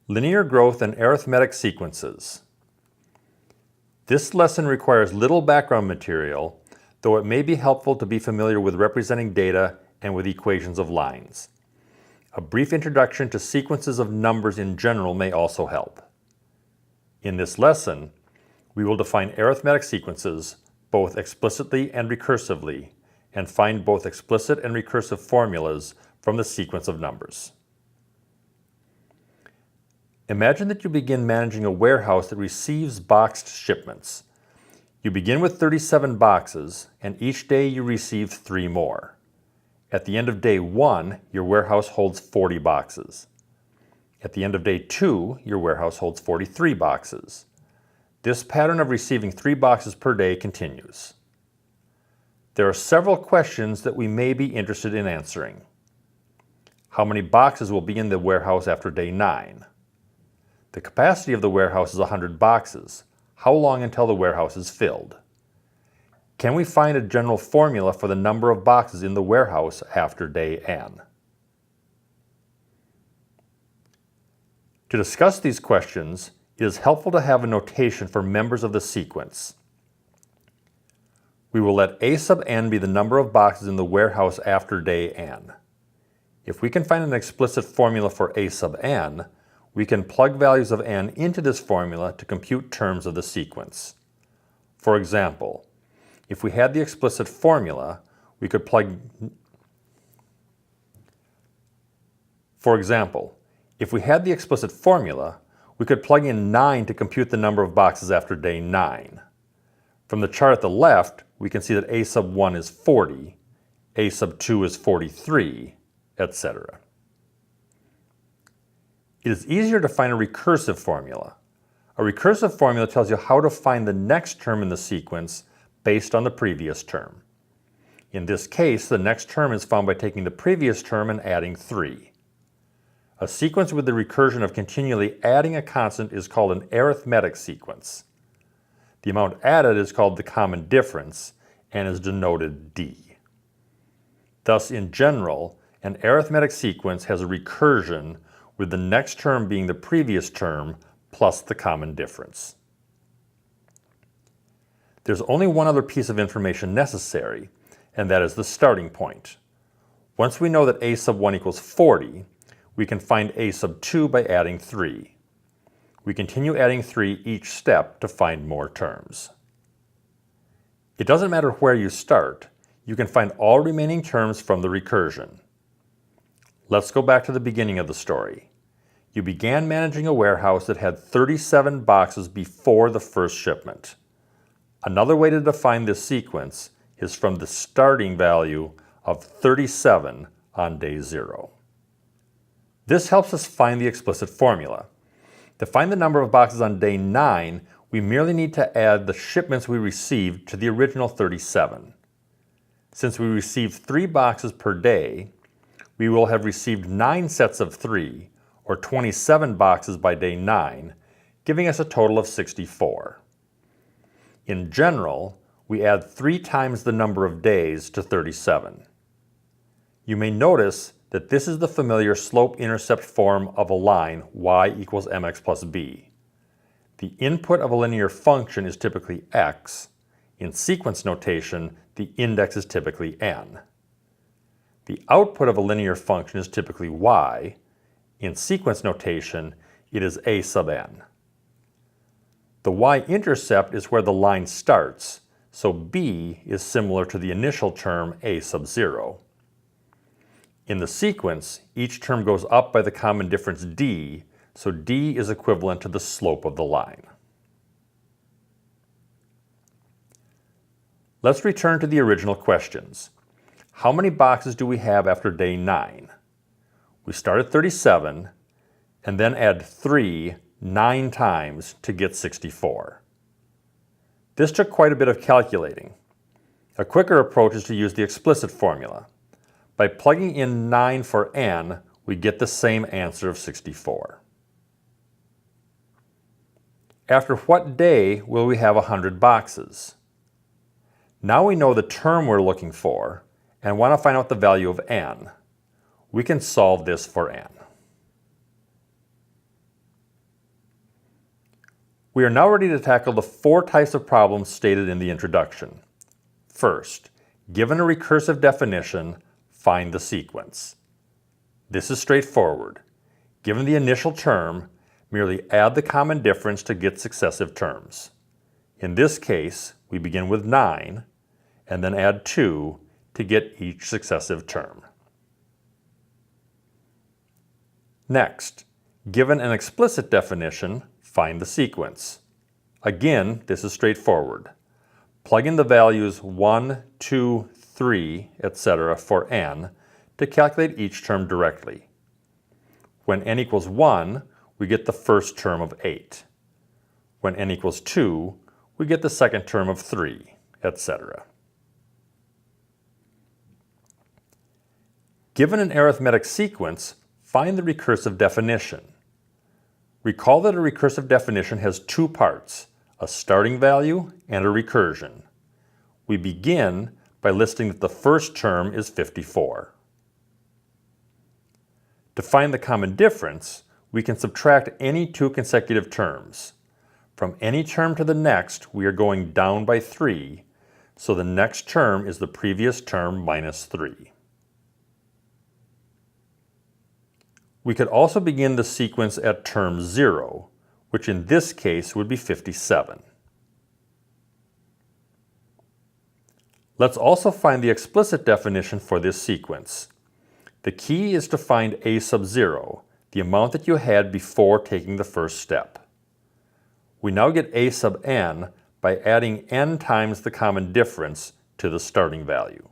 Linear growth and arithmetic sequences. This lesson requires little background material, though it may be helpful to be familiar with representing data and with equations of lines. A brief introduction to sequences of numbers in general may also help. In this lesson, we will define arithmetic sequences, both explicitly and recursively, and find both explicit and recursive formulas from the sequence of numbers. Imagine that you begin managing a warehouse that receives boxed shipments. You begin with 37 boxes, and each day you receive 3 more. At the end of day 1, your warehouse holds 40 boxes. At the end of day 2, your warehouse holds 43 boxes. This pattern of receiving 3 boxes per day continues. There are several questions that we may be interested in answering. How many boxes will be in the warehouse after day 9? The capacity of the warehouse is 100 boxes. How long until the warehouse is filled? Can we find a general formula for the number of boxes in the warehouse after day n? To discuss these questions, it is helpful to have a notation for members of the sequence. We will let a sub n be the number of boxes in the warehouse after day n. If we can find an explicit formula for a sub n, we can plug values of n into this formula to compute terms of the sequence. For example, if we had the explicit formula, we could plug in 9 to compute the number of boxes after day 9. From the chart at the left, we can see that a sub 1 is 40, a sub 2 is 43, etc. It is easier to find a recursive formula. A recursive formula tells you how to find the next term in the sequence based on the previous term. In this case, the next term is found by taking the previous term and adding 3. A sequence with the recursion of continually adding a constant is called an arithmetic sequence. The amount added is called the common difference and is denoted d. Thus, in general, an arithmetic sequence has a recursion with the next term being the previous term plus the common difference. There's only one other piece of information necessary, and that is the starting point. Once we know that a sub 1 equals 40, we can find a sub 2 by adding 3. We continue adding 3 each step to find more terms. It doesn't matter where you start, you can find all remaining terms from the recursion. Let's go back to the beginning of the story. You began managing a warehouse that had 37 boxes before the first shipment. Another way to define this sequence is from the starting value of 37 on day 0. This helps us find the explicit formula. To find the number of boxes on day 9, we merely need to add the shipments we received to the original 37. Since we received 3 boxes per day, we will have received 9 sets of 3, or 27 boxes by day 9, giving us a total of 64. In general, we add 3 times the number of days to 37. You may notice that this is the familiar slope-intercept form of a line y equals mx plus b. The input of a linear function is typically x. In sequence notation, the index is typically n. The output of a linear function is typically y. In sequence notation, it is a sub n. The y-intercept is where the line starts, so b is similar to the initial term a sub 0. In the sequence, each term goes up by the common difference d, so d is equivalent to the slope of the line. Let's return to the original questions. How many boxes do we have after day 9? We start at 37 and then add 3 9 times to get 64. This took quite a bit of calculating. A quicker approach is to use the explicit formula. By plugging in 9 for n, we get the same answer of 64. After what day will we have 100 boxes? Now we know the term we're looking for and want to find out the value of n. We can solve this for n. We are now ready to tackle the 4 types of problems stated in the introduction. First, given a recursive definition, find the sequence. This is straightforward. Given the initial term, merely add the common difference to get successive terms. In this case, we begin with 9 and then add 2 to get each successive term. Next, given an explicit definition, find the sequence. Again, this is straightforward. Plug in the values 1, 2, 3, etc. for n to calculate each term directly. When n equals 1, we get the first term of 8. When n equals 2, we get the second term of 3, etc. Given an arithmetic sequence, find the recursive definition. Recall that a recursive definition has 2 parts, a starting value and a recursion. We begin by listing that the first term is 54. To find the common difference, we can subtract any 2 consecutive terms. From any term to the next, we are going down by 3, so the next term is the previous term minus 3. We could also begin the sequence at term 0, which in this case would be 57. Let's also find the explicit definition for this sequence. The key is to find a sub 0, the amount that you had before taking the first step. We now get a sub n by adding n times the common difference to the starting value.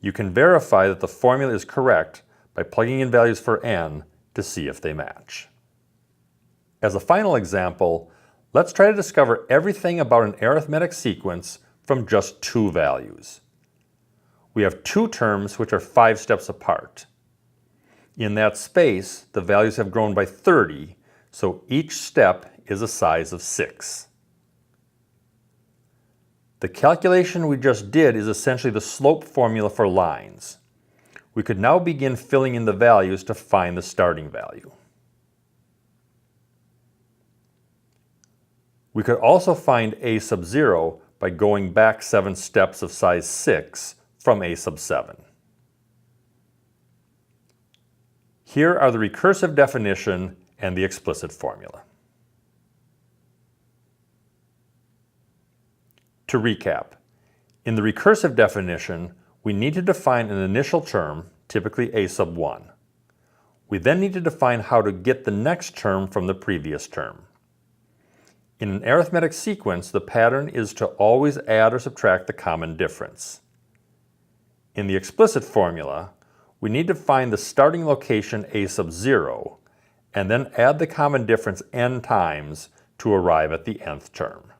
You can verify that the formula is correct by plugging in values for n to see if they match. As a final example, let's try to discover everything about an arithmetic sequence from just 2 values. We have 2 terms which are 5 steps apart. In that space, the values have grown by 30, so each step is a size of 6. The calculation we just did is essentially the slope formula for lines. We could now begin filling in the values to find the starting value. We could also find a sub 0 by going back 7 steps of size 6 from a sub 7. Here are the recursive definition and the explicit formula. To recap, in the recursive definition, we need to define an initial term, typically a sub 1. We then need to define how to get the next term from the previous term. In an arithmetic sequence, the pattern is to always add or subtract the common difference. In the explicit formula, we need to find the starting location a sub 0 and then add the common difference n times to arrive at the nth term.